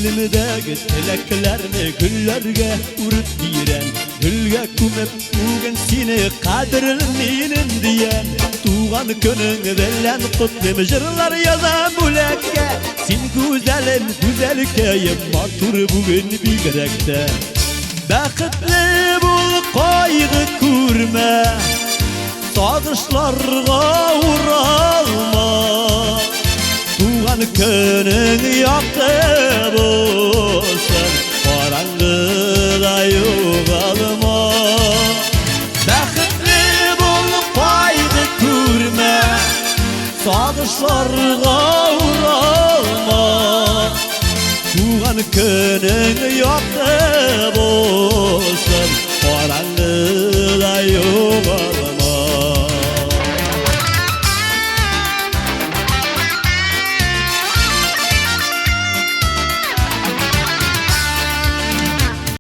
Gönlümdeki tileklerini güllerge urup diren, gülge kumep bugün seni kadırlıyım diyen. Tuğan könün veren kutlim jırlar yazan bulekke. Sen güzelim güzelkeyim matur bugün bir gerekte. Bakıtlı bul kaygı kurma, sağışlarga uğralma. Tuğan könün yaktı bolsun, karangıda yoğalma. Bakıtlı bul kaygı kurma, sağışlarga uğralma. Tuğan könün yaktı